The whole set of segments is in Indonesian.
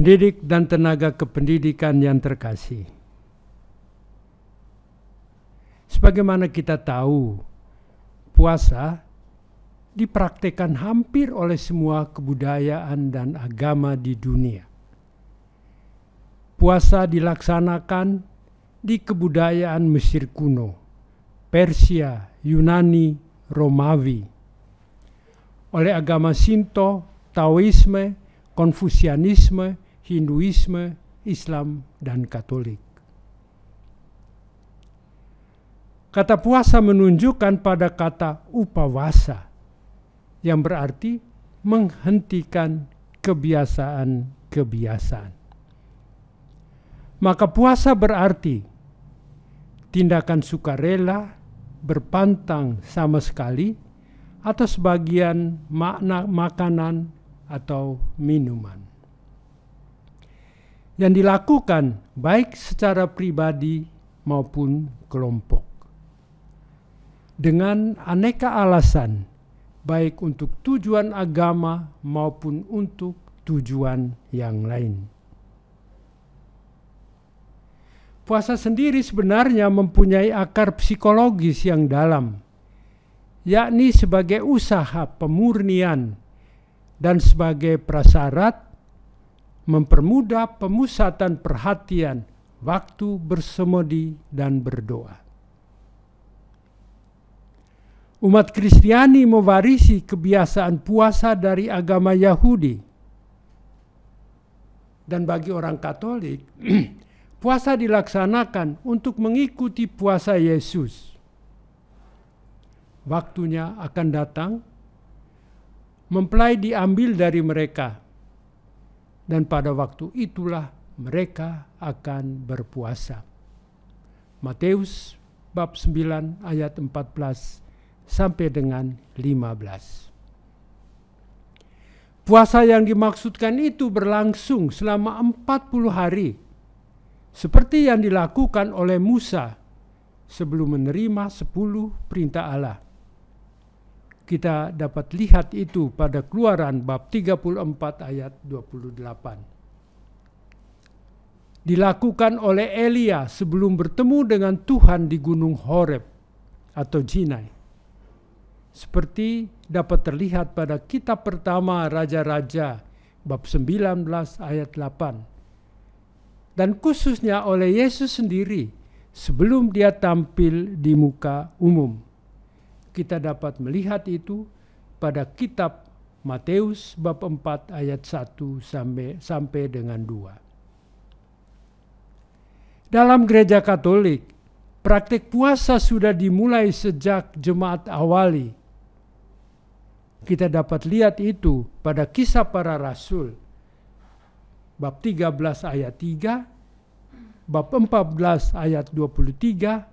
Pendidik dan tenaga kependidikan yang terkasih, sebagaimana kita tahu, puasa dipraktikkan hampir oleh semua kebudayaan dan agama di dunia. Puasa dilaksanakan di kebudayaan Mesir kuno, Persia, Yunani, Romawi, oleh agama Shinto, Taoisme, Konfusianisme, Hinduisme, Islam, dan Katolik. Kata puasa menunjukkan pada kata upawasa, yang berarti menghentikan kebiasaan-kebiasaan. Maka puasa berarti tindakan sukarela, berpantang sama sekali, atau sebagian makna makanan atau minuman yang dilakukan baik secara pribadi maupun kelompok dengan aneka alasan, baik untuk tujuan agama maupun untuk tujuan yang lain. Puasa sendiri sebenarnya mempunyai akar psikologis yang dalam, yakni sebagai usaha pemurnian dan sebagai prasyarat mempermudah pemusatan perhatian waktu bersemedi dan berdoa. Umat Kristiani mewarisi kebiasaan puasa dari agama Yahudi. Dan bagi orang Katolik, puasa dilaksanakan untuk mengikuti puasa Yesus. Waktunya akan datang, mempelai diambil dari mereka. Dan pada waktu itulah mereka akan berpuasa. Matius bab 9 ayat 14 sampai dengan 15. Puasa yang dimaksudkan itu berlangsung selama 40 hari. Seperti yang dilakukan oleh Musa sebelum menerima 10 perintah Allah. Kita dapat lihat itu pada Keluaran bab 34 ayat 28. Dilakukan oleh Elia sebelum bertemu dengan Tuhan di Gunung Horeb atau Sinai. Seperti dapat terlihat pada kitab pertama Raja-Raja bab 19 ayat 8. Dan khususnya oleh Yesus sendiri sebelum dia tampil di muka umum. Kita dapat melihat itu pada kitab Matius bab 4 ayat 1 sampai dengan 2. Dalam gereja Katolik, praktik puasa sudah dimulai sejak jemaat awali. Kita dapat lihat itu pada Kisah Para Rasul bab 13 ayat 3, bab 14 ayat 23,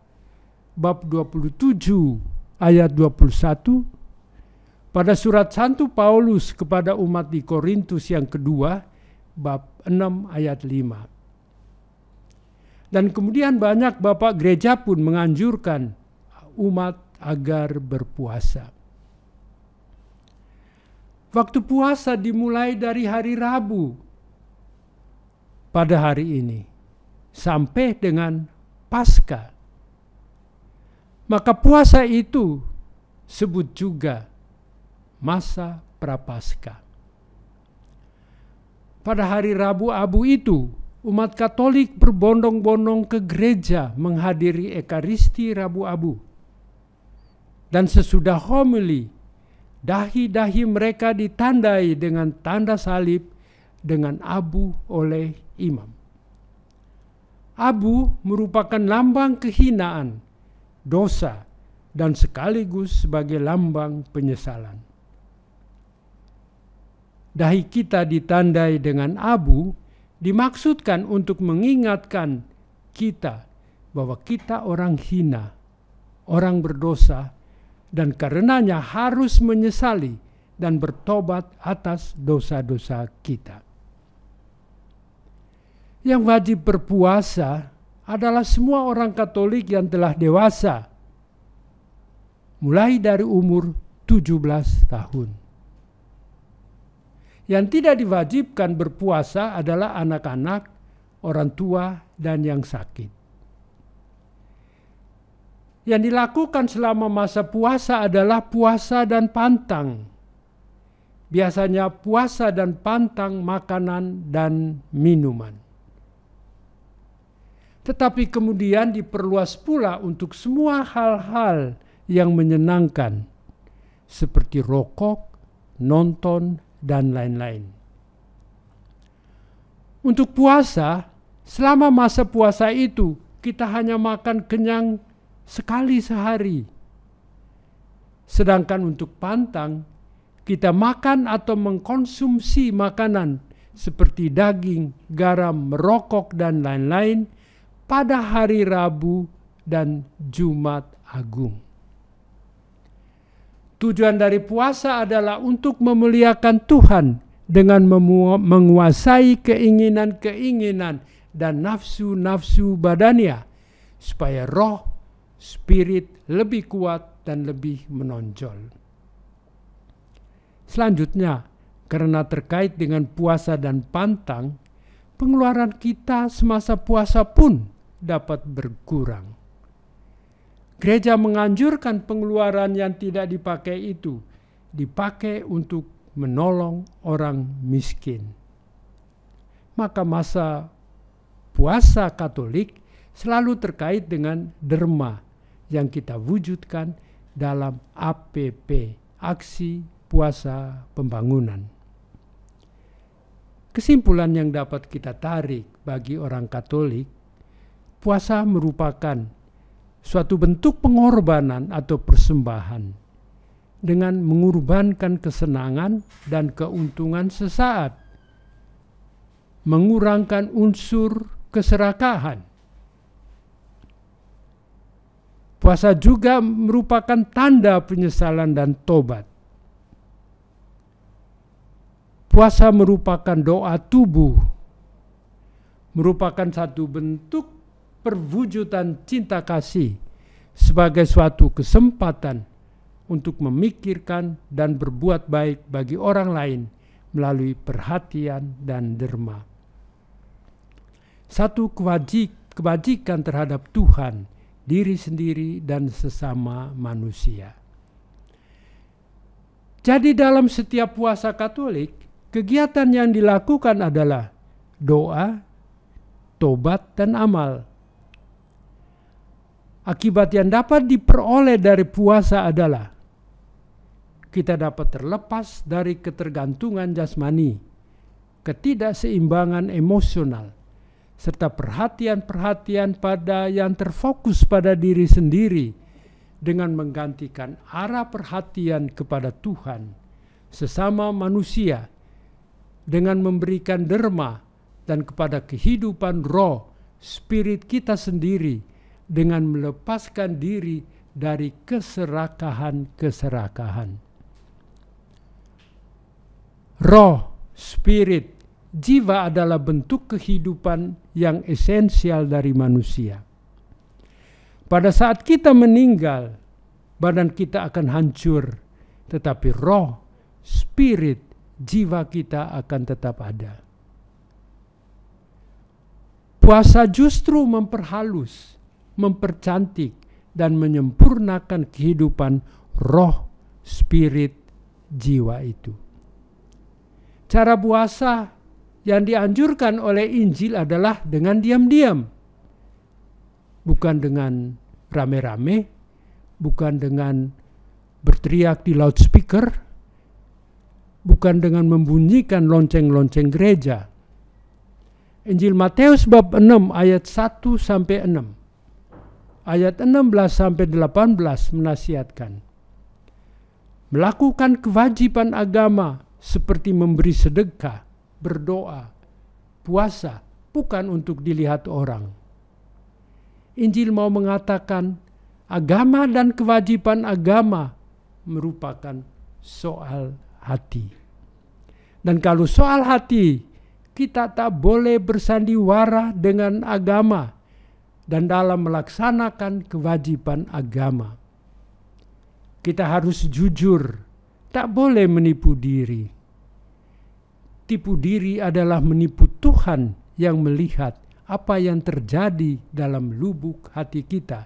bab 27 ayat 21, pada surat 1 Paulus kepada umat di Korintus yang kedua, bab 6 ayat 5. Dan kemudian banyak bapak gereja pun menganjurkan umat agar berpuasa. Waktu puasa dimulai dari hari Rabu pada hari ini sampai dengan Paskah. Maka puasa itu sebut juga masa Prapaskah. Pada hari Rabu Abu itu, umat Katolik berbondong-bondong ke gereja menghadiri Ekaristi Rabu Abu. Dan sesudah homili, dahi-dahi mereka ditandai dengan tanda salib dengan abu oleh imam. Abu merupakan lambang kehinaan, dosa, dan sekaligus sebagai lambang penyesalan. Dahi kita ditandai dengan abu dimaksudkan untuk mengingatkan kita bahwa kita orang hina, orang berdosa, dan karenanya harus menyesali dan bertobat atas dosa-dosa kita. Yang wajib berpuasa adalah semua orang Katolik yang telah dewasa, mulai dari umur 17 tahun. Yang tidak diwajibkan berpuasa adalah anak-anak, orang tua, dan yang sakit. Yang dilakukan selama masa puasa adalah puasa dan pantang. Biasanya puasa dan pantang makanan dan minuman. Tetapi kemudian diperluas pula untuk semua hal-hal yang menyenangkan, seperti rokok, nonton, dan lain-lain. Untuk puasa, selama masa puasa itu, kita hanya makan kenyang sekali sehari. Sedangkan untuk pantang, kita makan atau mengkonsumsi makanan seperti daging, garam, merokok, dan lain-lain pada hari Rabu dan Jumat Agung. Tujuan dari puasa adalah untuk memuliakan Tuhan dengan menguasai keinginan-keinginan dan nafsu-nafsu badania, supaya roh, spirit lebih kuat dan lebih menonjol. Selanjutnya, karena terkait dengan puasa dan pantang, pengeluaran kita semasa puasa pun dapat berkurang. Gereja menganjurkan pengeluaran yang tidak dipakai itu dipakai untuk menolong orang miskin. Maka masa puasa Katolik selalu terkait dengan derma yang kita wujudkan dalam APP, Aksi Puasa Pembangunan. Kesimpulan yang dapat kita tarik bagi orang Katolik, puasa merupakan suatu bentuk pengorbanan atau persembahan dengan mengorbankan kesenangan dan keuntungan sesaat, mengurangkan unsur keserakahan. Puasa juga merupakan tanda penyesalan dan tobat. Puasa merupakan doa tubuh, merupakan satu bentuk perwujudan cinta kasih sebagai suatu kesempatan untuk memikirkan dan berbuat baik bagi orang lain melalui perhatian dan derma. Satu kebajikan terhadap Tuhan, diri sendiri, dan sesama manusia. Jadi dalam setiap puasa Katolik, kegiatan yang dilakukan adalah doa, tobat, dan amal. Akibat yang dapat diperoleh dari puasa adalah kita dapat terlepas dari ketergantungan jasmani, ketidakseimbangan emosional, serta perhatian-perhatian pada yang terfokus pada diri sendiri dengan menggantikan arah perhatian kepada Tuhan, sesama manusia, dengan memberikan derma dan kepada kehidupan roh, spirit kita sendiri, dengan melepaskan diri dari keserakahan-keserakahan. Roh, spirit, jiwa adalah bentuk kehidupan yang esensial dari manusia. Pada saat kita meninggal, badan kita akan hancur, tetapi roh, spirit, jiwa kita akan tetap ada. Puasa justru memperhalus, mempercantik, dan menyempurnakan kehidupan roh, spirit, jiwa itu. Cara puasa yang dianjurkan oleh Injil adalah dengan diam-diam. Bukan dengan rame-rame, bukan dengan berteriak di loudspeaker, bukan dengan membunyikan lonceng-lonceng gereja. Injil Matius bab 6 ayat 1-6. Ayat 16-18 menasihatkan melakukan kewajiban agama seperti memberi sedekah, berdoa, puasa, bukan untuk dilihat orang. Injil mau mengatakan agama dan kewajiban agama merupakan soal hati. Dan kalau soal hati, kita tak boleh bersandiwara dengan agama dan dalam melaksanakan kewajiban agama. Kita harus jujur, tak boleh menipu diri. tipu diri adalah menipu Tuhan yang melihat apa yang terjadi dalam lubuk hati kita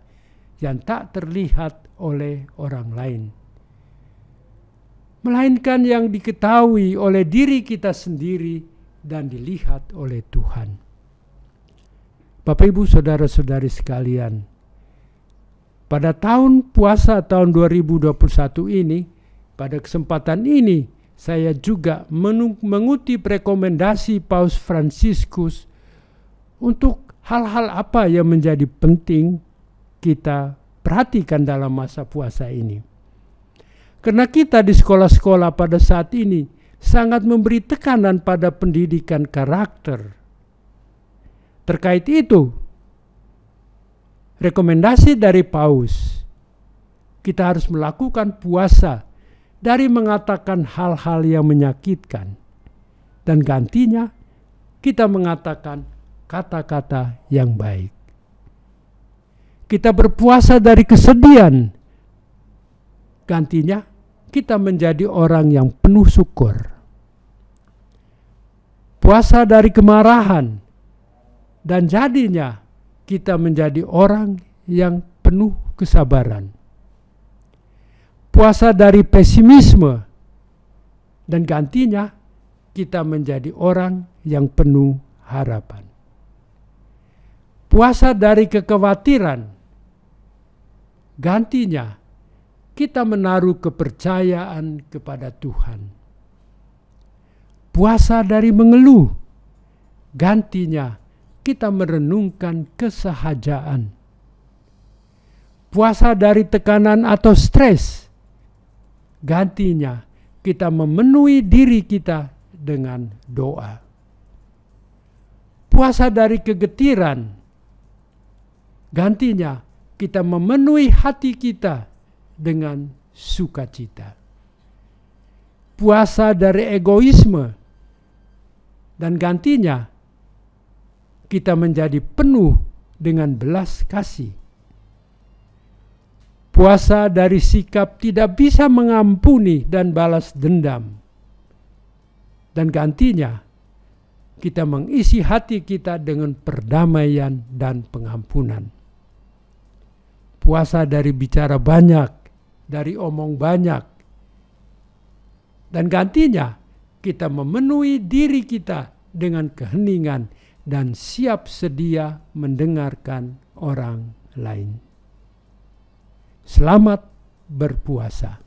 yang tak terlihat oleh orang lain, melainkan yang diketahui oleh diri kita sendiri dan dilihat oleh Tuhan. Bapak Ibu saudara-saudari sekalian, pada tahun puasa tahun 2021 ini, pada kesempatan ini saya juga mengutip rekomendasi Paus Fransiskus untuk hal-hal apa yang menjadi penting kita perhatikan dalam masa puasa ini. Karena kita di sekolah-sekolah pada saat ini sangat memberi tekanan pada pendidikan karakter. Terkait itu, rekomendasi dari Paus, kita harus melakukan puasa dari mengatakan hal-hal yang menyakitkan, dan gantinya kita mengatakan kata-kata yang baik. Kita berpuasa dari kesedihan, gantinya kita menjadi orang yang penuh syukur. Puasa dari kemarahan, dan jadinya kita menjadi orang yang penuh kesabaran. Puasa dari pesimisme, dan gantinya kita menjadi orang yang penuh harapan. Puasa dari kekhawatiran, gantinya kita menaruh kepercayaan kepada Tuhan. Puasa dari mengeluh, gantinya kita merenungkan kesahajaan. Puasa dari tekanan atau stres, gantinya kita memenuhi diri kita dengan doa. Puasa dari kegetiran, gantinya kita memenuhi hati kita dengan sukacita. Puasa dari egoisme, dan gantinya kita menjadi penuh dengan belas kasih. Puasa dari sikap tidak bisa mengampuni dan balas dendam, dan gantinya kita mengisi hati kita dengan perdamaian dan pengampunan. Puasa dari bicara banyak, dari omong banyak, dan gantinya kita memenuhi diri kita dengan keheningan dan siap sedia mendengarkan orang lain. Selamat berpuasa.